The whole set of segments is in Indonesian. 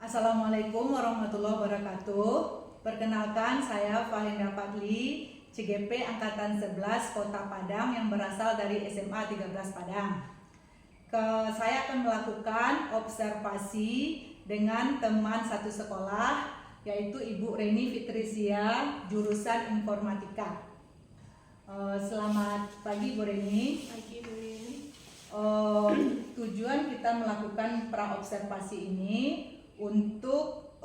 Assalamualaikum warahmatullahi wabarakatuh. Perkenalkan, saya Valinda Fadli, CGP Angkatan 11 Kota Padang yang berasal dari SMA 13 Padang. Saya akan melakukan observasi dengan teman satu sekolah, yaitu Ibu Reni Fitrisia, jurusan Informatika. Selamat pagi Bu Reni. Pagi Bu Reni. Tujuan kita melakukan praobservasi ini untuk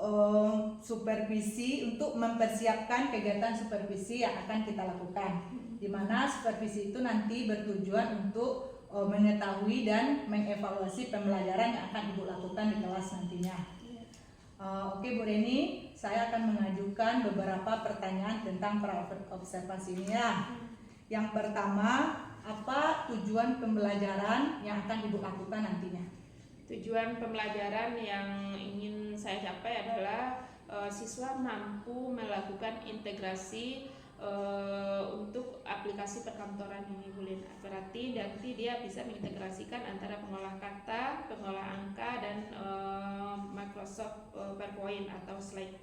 supervisi, untuk mempersiapkan kegiatan supervisi yang akan kita lakukan, di mana supervisi itu nanti bertujuan untuk mengetahui dan mengevaluasi pembelajaran yang akan Ibu lakukan di kelas nantinya. Oke Bu Reni, saya akan mengajukan beberapa pertanyaan tentang praobservasi ini ya. Yang pertama, apa tujuan pembelajaran yang akan Ibu lakukan nantinya? Tujuan pembelajaran yang ingin saya capai adalah siswa mampu melakukan integrasi untuk aplikasi perkantoran ini, Bu Lin. Berarti nanti dia bisa mengintegrasikan antara pengolah kata, pengolah angka, dan Microsoft PowerPoint atau slide.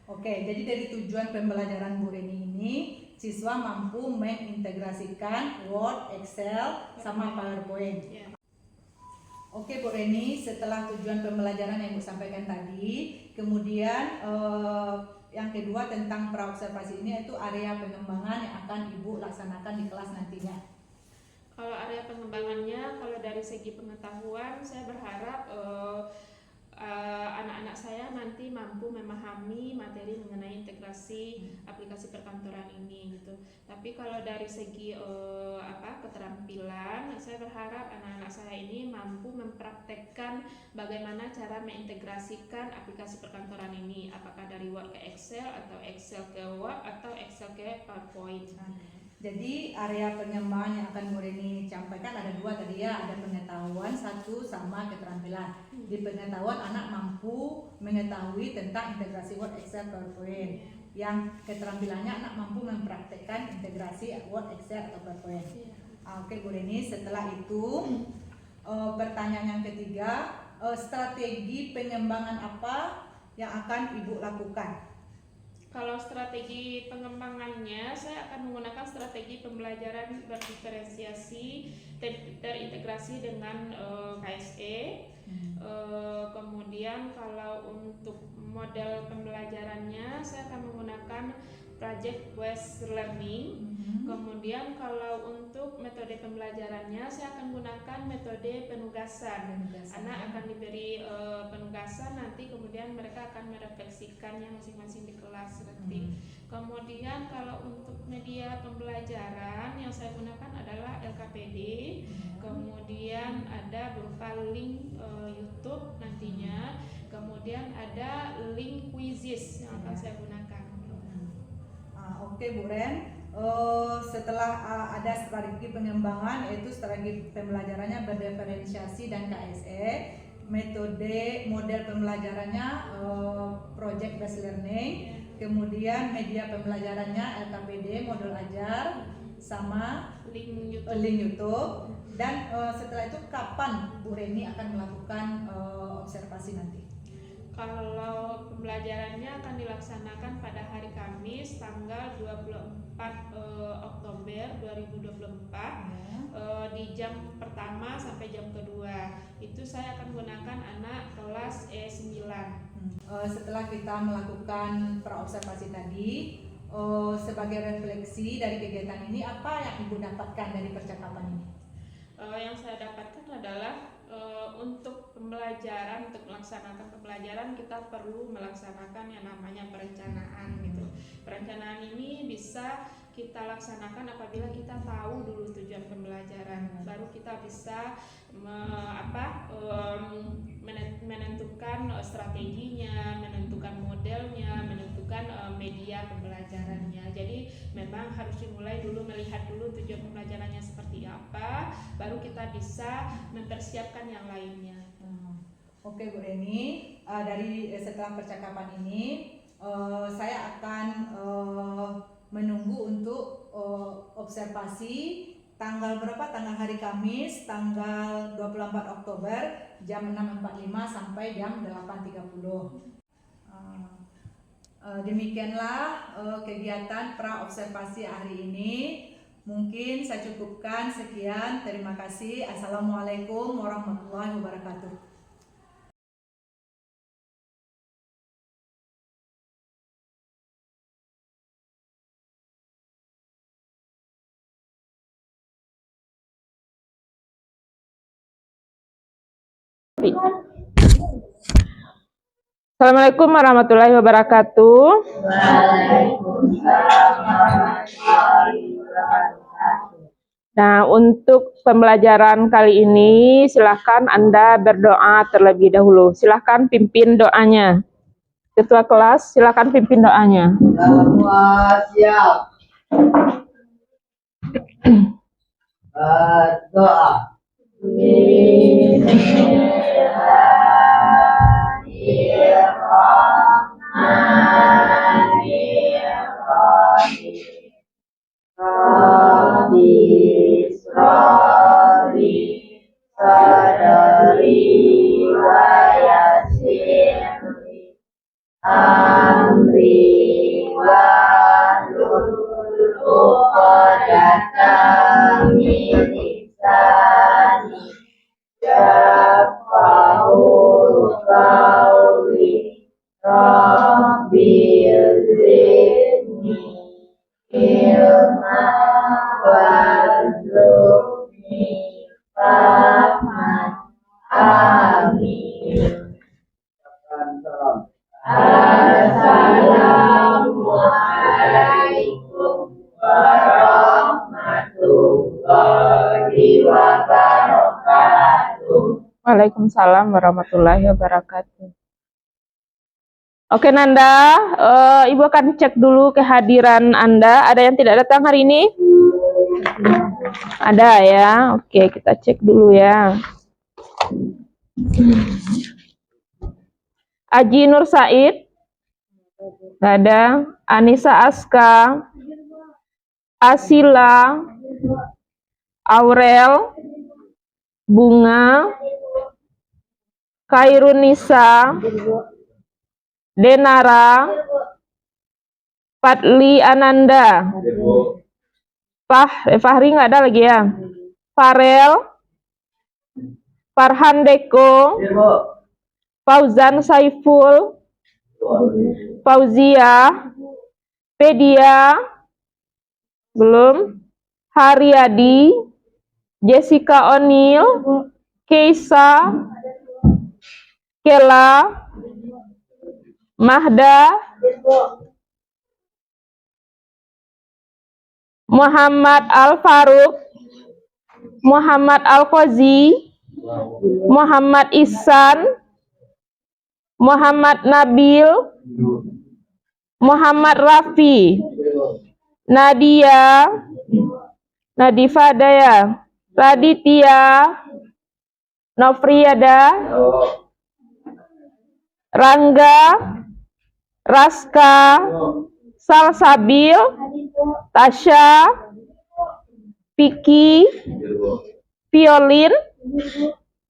Oke, jadi dari tujuan pembelajaran Bu Reni ini, siswa mampu mengintegrasikan Word, Excel, sama PowerPoint. Yeah. Oke Bu Reni, setelah tujuan pembelajaran yang Ibu sampaikan tadi, kemudian yang kedua tentang praobservasi ini yaitu area pengembangan yang akan Ibu laksanakan di kelas nantinya. Kalau area pengembangannya, kalau dari segi pengetahuan, saya berharap anak-anak saya nanti mampu memahami materi mengenai integrasi aplikasi perkantoran ini gitu. Tapi kalau dari segi keterampilan, saya berharap anak-anak saya ini mampu mempraktekkan bagaimana cara mengintegrasikan aplikasi perkantoran ini, apakah dari Word ke Excel atau Excel ke Word atau Excel ke PowerPoint. Jadi area pengembangan yang akan Bu Reni sampaikan ada dua tadi ya, ada pengetahuan satu sama keterampilan. Di pengetahuan anak mampu mengetahui tentang integrasi Word, Excel, PowerPoint. Yang keterampilannya anak mampu mempraktekkan integrasi Word, Excel atau PowerPoint. Oke Bu Reni, setelah itu pertanyaan yang ketiga, strategi pengembangan apa yang akan Ibu lakukan? Kalau strategi pengembangannya, saya akan menggunakan strategi pembelajaran berdiferensiasi terintegrasi dengan KSE. Kemudian kalau untuk model pembelajarannya, saya akan menggunakan project based learning. Kemudian kalau untuk metode pembelajarannya, saya akan menggunakan metode penugasan. Anak akan diberi penugasan, nanti kemudian mereka akan merefleksikannya masing-masing di kelas seperti. Kemudian kalau untuk media pembelajaran yang saya gunakan adalah LKPD. Kemudian ada berupa link YouTube nantinya. Kemudian ada link quizzes yang akan saya gunakan. Oke Bu Ren, setelah ada strategi pengembangan yaitu strategi pembelajarannya berdiferensiasi dan KSE, metode model pembelajarannya project based learning, kemudian media pembelajarannya LKPD, modul ajar, sama link YouTube. Dan setelah itu kapan Bu Reni akan melakukan observasi nanti? Kalau pembelajarannya akan dilaksanakan pada hari Kamis tanggal 24 Oktober 2024 di jam pertama sampai jam kedua. Itu saya akan menggunakan anak kelas E9. Setelah kita melakukan praobservasi tadi, sebagai refleksi dari kegiatan ini, apa yang Ibu dapatkan dari percakapan ini? Yang saya dapatkan adalah untuk pembelajaran, untuk melaksanakan pembelajaran kita perlu melaksanakan yang namanya perencanaan gitu. Perencanaan ini bisa kita laksanakan apabila kita tahu dulu tujuan pembelajaran, baru kita bisa menentukan strateginya, menentukan modelnya, menentukan media pembelajarannya. Jadi memang harus dimulai dulu, melihat dulu tujuan pembelajarannya seperti apa, baru kita bisa mempersiapkan yang lainnya. Oke Bu Reni, dari setelah percakapan ini saya akan menunggu untuk observasi tanggal berapa? Tanggal hari Kamis, tanggal 24 Oktober jam 6.45 sampai jam 8.30. Demikianlah kegiatan pra-observasi hari ini. Mungkin saya cukupkan sekian. Terima kasih. Assalamualaikum warahmatullahi wabarakatuh. Assalamualaikum warahmatullahi wabarakatuh. Nah, untuk pembelajaran kali ini silahkan Anda berdoa terlebih dahulu. Silahkan pimpin doanya. Ketua kelas, silahkan pimpin doanya. Semua siap. Berdoa. Assalamualaikum warahmatullahi wabarakatuh. Waalaikumsalam warahmatullahi wabarakatuh. Oke Nanda, Ibu akan cek dulu kehadiran Anda. Ada yang tidak datang hari ini? Ada ya. Oke, kita cek dulu ya. Aji Nur Said, nggak ada. Anissa Aska, Asila, Aurel, Bunga, Kairunisa, Denara, Patli Ananda, Fahri nggak ada lagi ya. Farel, Farhan Deko, Fauzan Saiful, Fauzia, Pedia, belum, Haryadi, Jessica O'Neil, Keisa, Kela, Mahda, Muhammad Al-Faruq, Muhammad Al-Qazi, Muhammad Ihsan, Muhammad Nabil, Muhammad Rafi, Nadia, Nadifa Daya, Raditya, Nofriyada, Rangga, Raska, Salsabil, Tasya, Piki, Violin,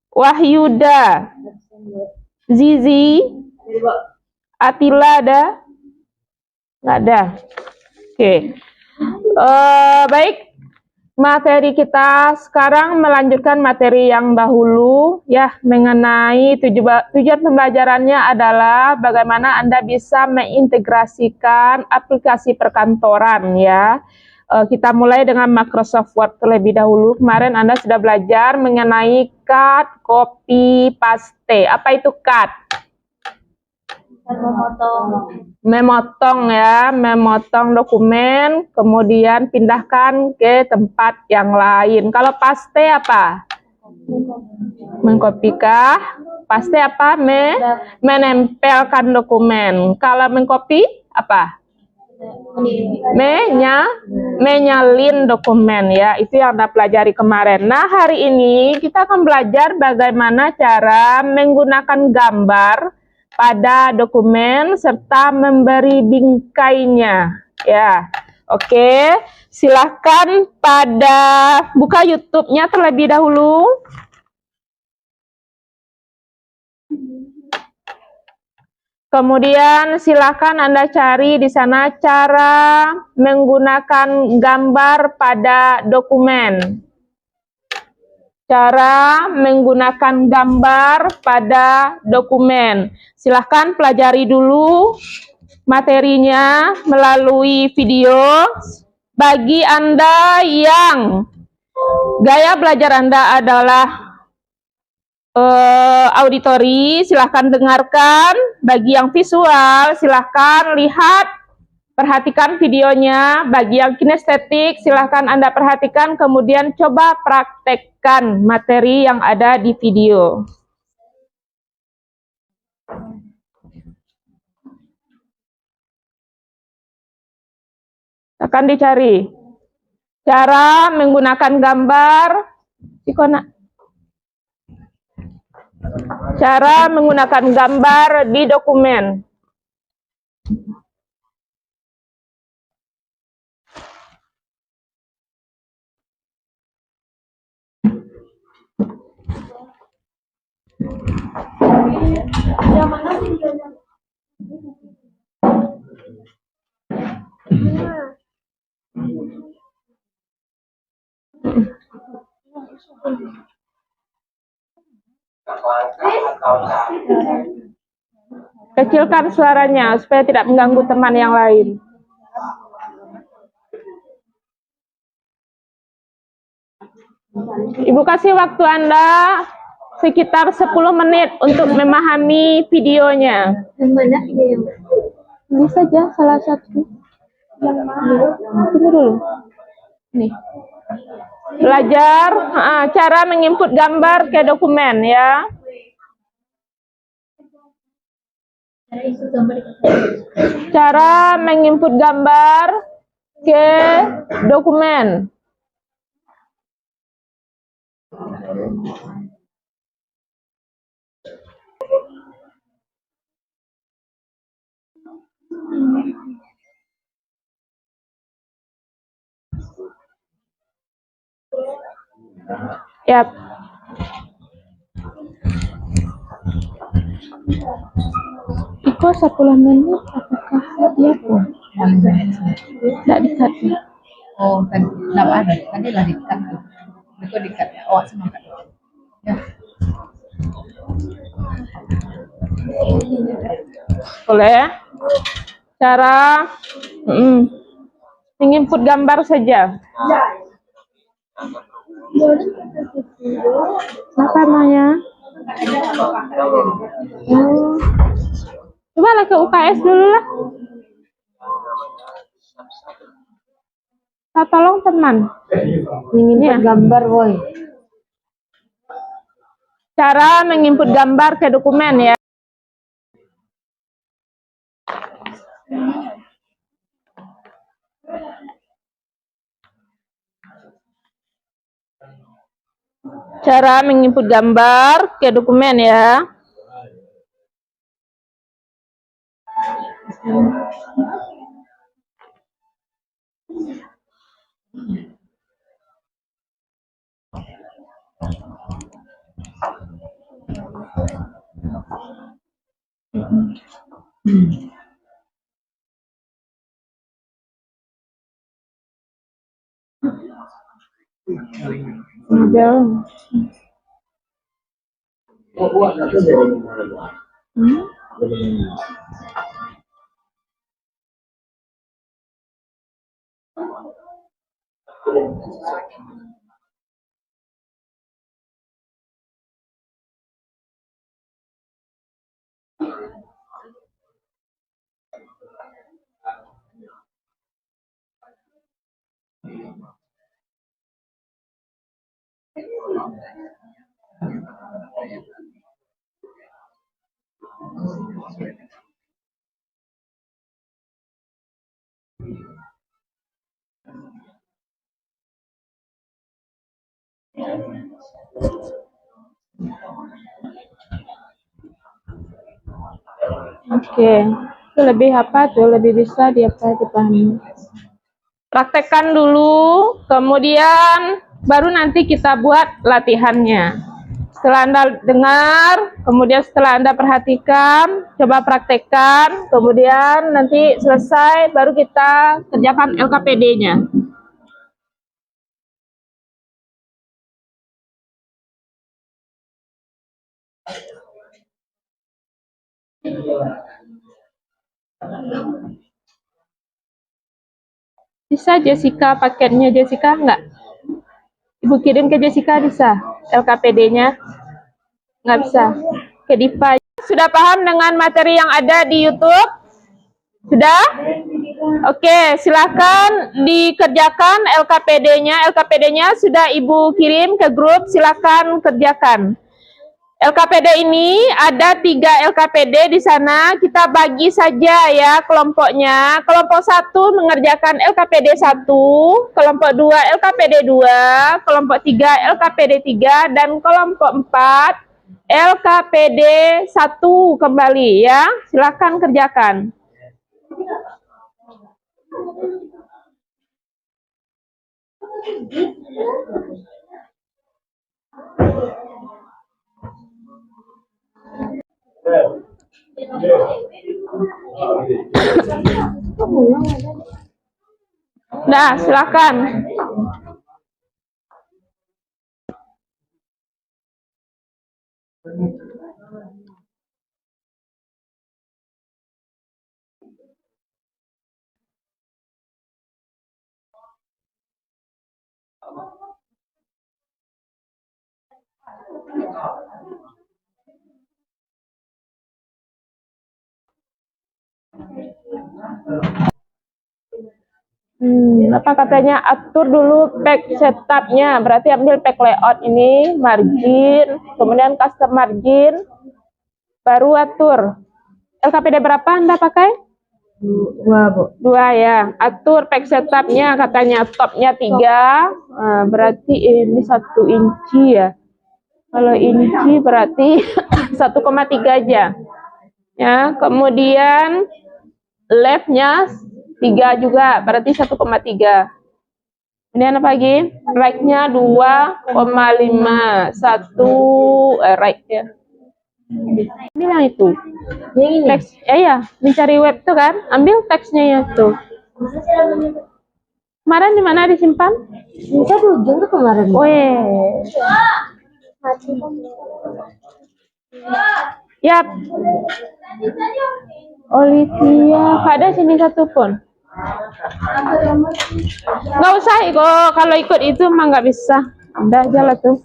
Wahyuda, Zizi, Atila ada? Nggak ada. Oke. Baik. Materi kita sekarang melanjutkan materi yang dahulu ya, mengenai tujuan pembelajarannya adalah bagaimana Anda bisa mengintegrasikan aplikasi perkantoran ya. Kita mulai dengan Microsoft Word terlebih dahulu. Kemarin Anda sudah belajar mengenai cut, copy, paste. Apa itu cut? Memotong ya, memotong dokumen, kemudian pindahkan ke tempat yang lain. Kalau paste apa? Mengkopikah? Paste apa? Menempelkan dokumen. Kalau mengcopy apa? Menyalin dokumen ya. Itu yang Anda pelajari kemarin. Nah, hari ini kita akan belajar bagaimana cara menggunakan gambar pada dokumen serta memberi bingkainya ya. Oke, Silahkan pada buka YouTube-nya terlebih dahulu. Kemudian silakan Anda cari di sana cara menggunakan gambar pada dokumen. Cara menggunakan gambar pada dokumen. Silahkan pelajari dulu materinya melalui video. Bagi Anda yang gaya belajar Anda adalah auditori, silahkan dengarkan. Bagi yang visual, silahkan lihat, perhatikan videonya. Bagi yang kinestetik, silahkan Anda perhatikan, kemudian coba praktekkan materi yang ada di video. Akan dicari cara menggunakan gambar, cara menggunakan gambar di dokumen. Kecilkan suaranya supaya tidak mengganggu teman yang lain. Ibu kasih waktu Anda sekitar 10 menit untuk memahami videonya. Ini saja salah satu. Tunggu dulu. Nih. Belajar cara menginput gambar ke dokumen ya. Cara menginput gambar ke dokumen. Yap. Iko 10 menit apakah dia pun? Tidak dikat. Oh, tadi enggak ada. Tadi lah dikat. Itu dikat. Oh, semua kat. Ya. Boleh. Cara menginput gambar saja. Apa namanya? Coba lah ke UKS dulu lah. Tolong teman. Menginput gambar, boy. Cara menginput gambar ke dokumen ya. Cara menginput gambar ke dokumen ya. Oke, itu lebih apa tuh? Lebih bisa dipahami. Praktekkan dulu, kemudian baru nanti kita buat latihannya. Setelah Anda dengar, kemudian setelah Anda perhatikan, coba praktekkan, kemudian nanti selesai, baru kita kerjakan LKPD-nya. Bisa Jessica, paketnya Jessica enggak? Ibu kirim ke Jessica bisa? LKPD-nya? Nggak bisa. Oke, Diva. Sudah paham dengan materi yang ada di YouTube? Sudah? Oke, silakan dikerjakan LKPD-nya. LKPD-nya sudah Ibu kirim ke grup, silakan kerjakan. LKPD ini ada 3 LKPD di sana, kita bagi saja ya kelompoknya. Kelompok 1 mengerjakan LKPD 1, kelompok 2 LKPD 2, kelompok 3 LKPD 3, dan kelompok 4 LKPD 1 kembali ya. Silakan kerjakan. Nah, silakan. Apa katanya, atur dulu pack setupnya, berarti ambil pack layout ini, margin, kemudian custom margin, baru atur. LKPD berapa Anda pakai? 2, Bu. 2 ya. Atur pack setupnya, katanya topnya 3, berarti ini 1 inci ya. Kalau inci berarti 1,3 aja. Ya, kemudian left-nya 3 juga, berarti 1,3. Kemudian apa lagi? Right-nya 2,5. 1 right ya. Bilang itu. Yang ini. Teks, ya, mencari web tuh kan? Ambil teksnya ya tuh. Kemarin di mana disimpan? Bisa di ujung tuh kemarin. Yap. Olivia, nggak ada sini satu pun. Nggak usah kok, kalau ikut itu mah nggak bisa. Udah aja lah tuh.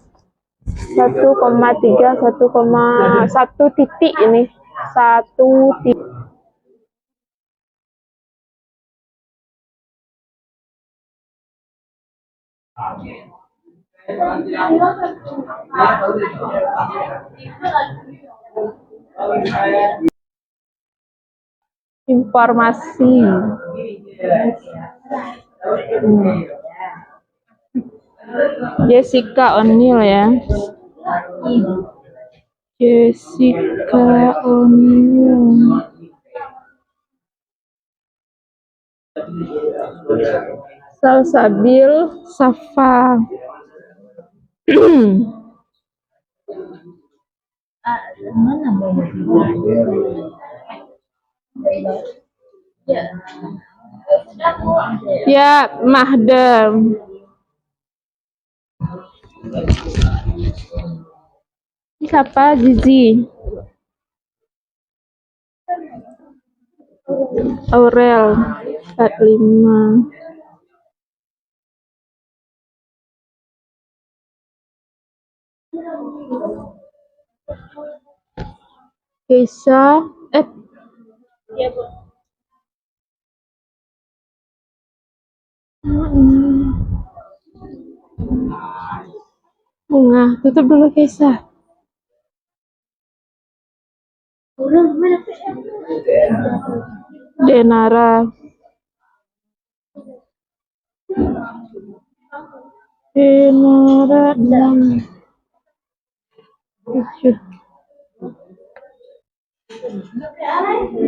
1,3, 1,1 titik ini. 1 titik. Informasi. Jessica O'Neil ya. Jessica O'Neil. Salsabil Safa. Mana banyak? Ya, Mahdam. Siapa? Zizi. Aurel 45. Keisha, ya, Bu. Bunga, tutup dulu Keisha. Denara. Denara 6. 7.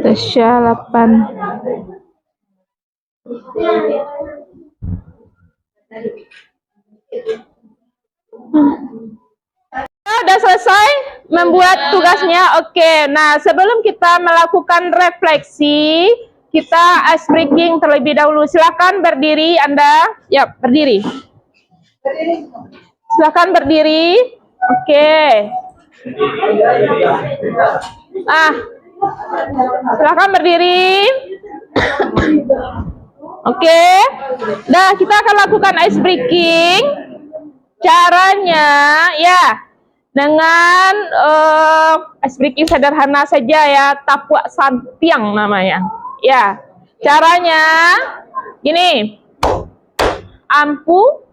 Tasya 8. Udah selesai membuat tugasnya. Oke, nah sebelum kita melakukan refleksi, kita ice breaking terlebih dahulu. Silakan berdiri Anda. Ya, berdiri. Silakan berdiri. Oke. Silakan berdiri. Oke. Nah, kita akan lakukan ice breaking. Caranya ya dengan ice breaking sederhana saja ya, tapuak santiang namanya. Ya, caranya gini. Ampu.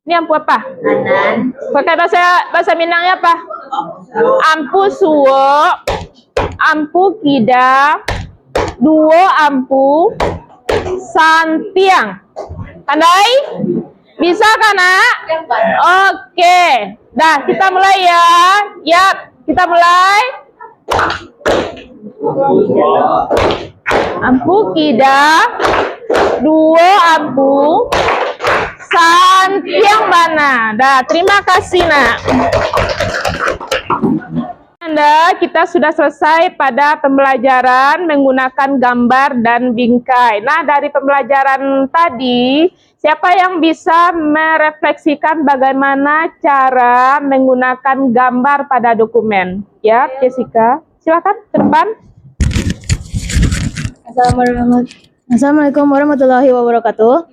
Ini ampu apa? Kanan. Pakai bahasa Minangnya apa? Ampu suwo, ampu kida, duo ampu, santiang. Pandai? Bisa kan, Nak? Oke. Dah, kita mulai ya. Yap, kita mulai. Ampu kida, duo ampu, santiang mana. Dah, terima kasih, Nak. Anda, kita sudah selesai pada pembelajaran menggunakan gambar dan bingkai. Nah, dari pembelajaran tadi, siapa yang bisa merefleksikan bagaimana cara menggunakan gambar pada dokumen? Ya, Jessica. Silakan ke depan. Assalamualaikum warahmatullahi wabarakatuh.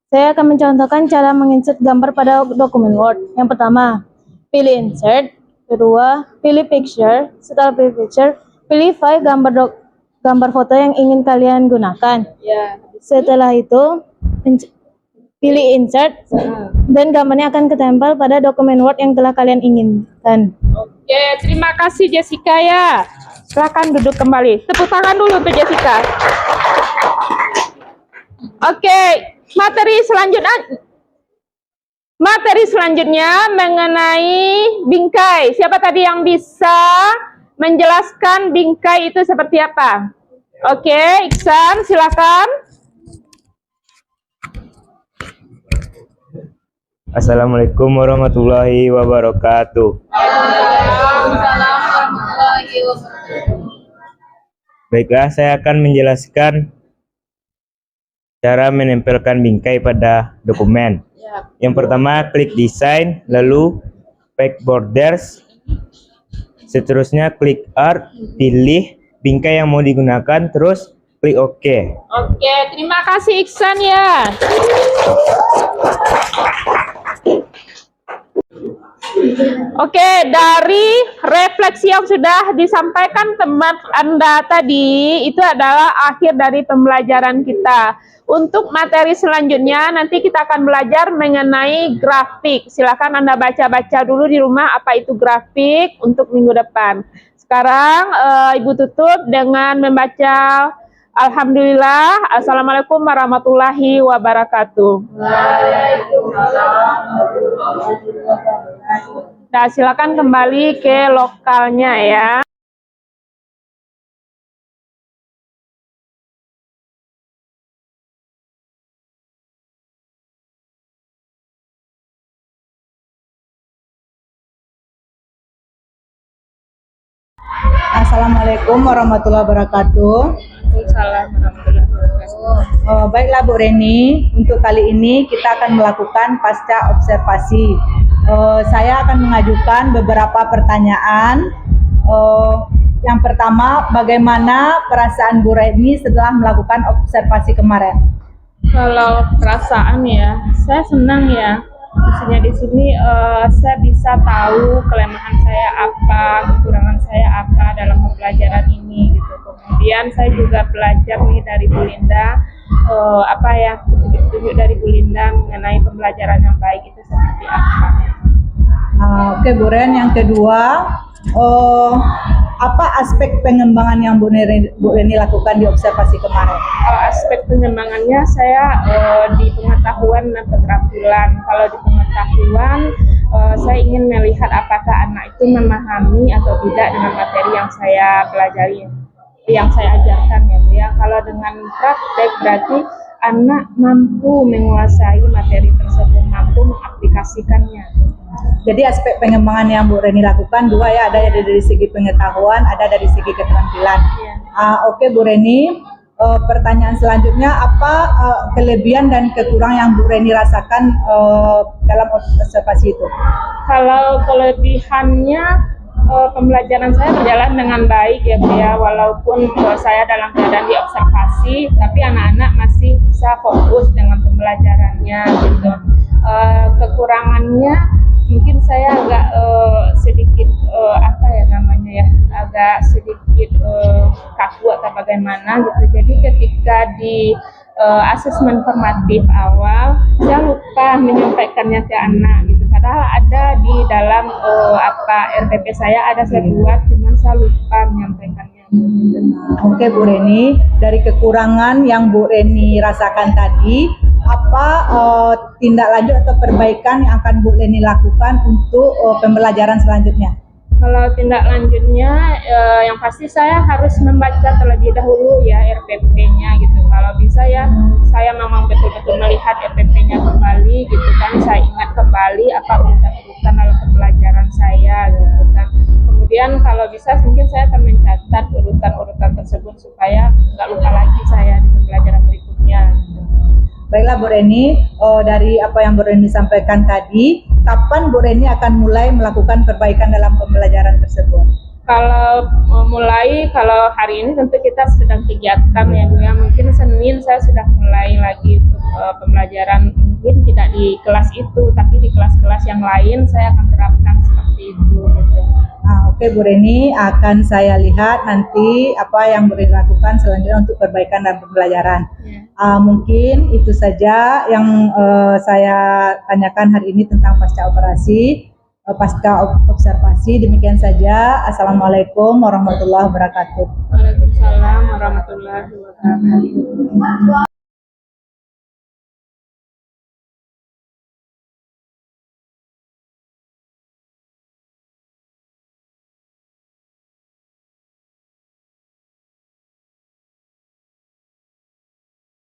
Saya akan mencontohkan cara menginsert gambar pada dokumen Word. Yang pertama, pilih insert. Kedua, pilih picture. Setelah pilih picture, pilih file gambar foto yang ingin kalian gunakan. Ya. Setelah itu, pilih insert dan gambarnya akan ketempel pada dokumen Word yang telah kalian inginkan. Oke, terima kasih Jessica ya. Silakan duduk kembali. Tepuk tangan dulu untuk Jessica. Oke, materi selanjutnya mengenai bingkai. Siapa tadi yang bisa menjelaskan bingkai itu seperti apa? Oke, Iksan, silakan. Assalamualaikum warahmatullahi wabarakatuh. Baiklah, saya akan menjelaskan cara menempelkan bingkai pada dokumen. Yang pertama, klik desain, lalu pack borders. Seterusnya klik art, pilih bingkai yang mau digunakan, terus klik OK. Oke, terima kasih Iksan ya. Oke, dari refleksi yang sudah disampaikan teman Anda tadi, itu adalah akhir dari pembelajaran kita. Untuk materi selanjutnya, nanti kita akan belajar mengenai grafik. Silakan Anda baca-baca dulu di rumah apa itu grafik untuk minggu depan. Sekarang, Ibu tutup dengan membaca Alhamdulillah. Assalamualaikum warahmatullahi wabarakatuh. Nah, silakan kembali ke lokalnya ya. Assalamualaikum warahmatullahi wabarakatuh. Waalaikumsalam warahmatullahi wabarakatuh. Baiklah Bu Reni, untuk kali ini kita akan melakukan pasca observasi. Saya akan mengajukan beberapa pertanyaan. Yang pertama, bagaimana perasaan Bu Reni setelah melakukan observasi kemarin? Kalau perasaan ya, saya senang ya. Maksudnya di sini saya bisa tahu kelemahan saya apa, kekurangan saya apa dalam pembelajaran ini gitu. Kemudian saya juga belajar nih dari Bu Linda, petunjuk dari Bu Linda mengenai pembelajaran yang baik itu seperti apa. Oke Bu Ren, yang kedua, apa aspek pengembangan yang Bu Reni lakukan di observasi kemarin? Aspek pengembangannya saya di pengetahuan dan keterampilan. Kalau di pengetahuan, saya ingin melihat apakah anak itu memahami atau tidak dengan materi yang saya pelajari. yang saya ajarkan ya Bu ya. Kalau dengan praktek berarti anak mampu menguasai materi tersebut, mampu mengaplikasikannya. Jadi aspek pengembangan yang Bu Reni lakukan dua ya, ada dari segi pengetahuan, ada dari segi keterampilan. Ya. Oke Bu Reni, pertanyaan selanjutnya apa kelebihan dan kekurangan yang Bu Reni rasakan dalam observasi itu? Kalau kelebihannya pembelajaran saya berjalan dengan baik ya Bu ya, walaupun saya dalam keadaan diobservasi, tapi anak-anak masih bisa fokus dengan pembelajarannya gitu. Kekurangannya mungkin saya agak sedikit agak sedikit kaku atau bagaimana gitu. Jadi ketika di asesmen formatif awal saya lupa menyampaikannya ke anak gitu. Padahal ada di dalam RPP saya ada saya buat, cuman saya lupa menyampaikannya. Oke Bu Reni, dari kekurangan yang Bu Reni rasakan tadi, apa tindak lanjut atau perbaikan yang akan Bu Reni lakukan untuk pembelajaran selanjutnya? Kalau tindak lanjutnya, yang pasti saya harus membaca terlebih dahulu ya RPP-nya gitu. Kalau bisa ya, saya memang betul-betul melihat RPP-nya kembali gitu kan. Saya ingat kembali apa urutan-urutan dalam pembelajaran saya gitu kan. Kemudian kalau bisa mungkin saya akan mencatat urutan-urutan tersebut supaya nggak lupa lagi saya di pembelajaran berikutnya. Gitu. Baiklah Bu Reni, dari apa yang Bu Reni sampaikan tadi, kapan Bu Reni akan mulai melakukan perbaikan dalam pembelajaran tersebut? Kalau kalau hari ini tentu kita sedang kegiatan ya Bu ya. Mungkin Senin saya sudah mulai lagi untuk pembelajaran, mungkin tidak di kelas itu, tapi di kelas-kelas yang lain saya akan terapkan seperti itu gitu. Oke Bu Reni, akan saya lihat nanti apa yang Bu Reni lakukan selanjutnya untuk perbaikan dalam pembelajaran. Mungkin itu saja yang saya tanyakan hari ini tentang pasca operasi, pasca observasi. Demikian saja. Assalamualaikum warahmatullahi wabarakatuh. Waalaikumsalam warahmatullahi wabarakatuh.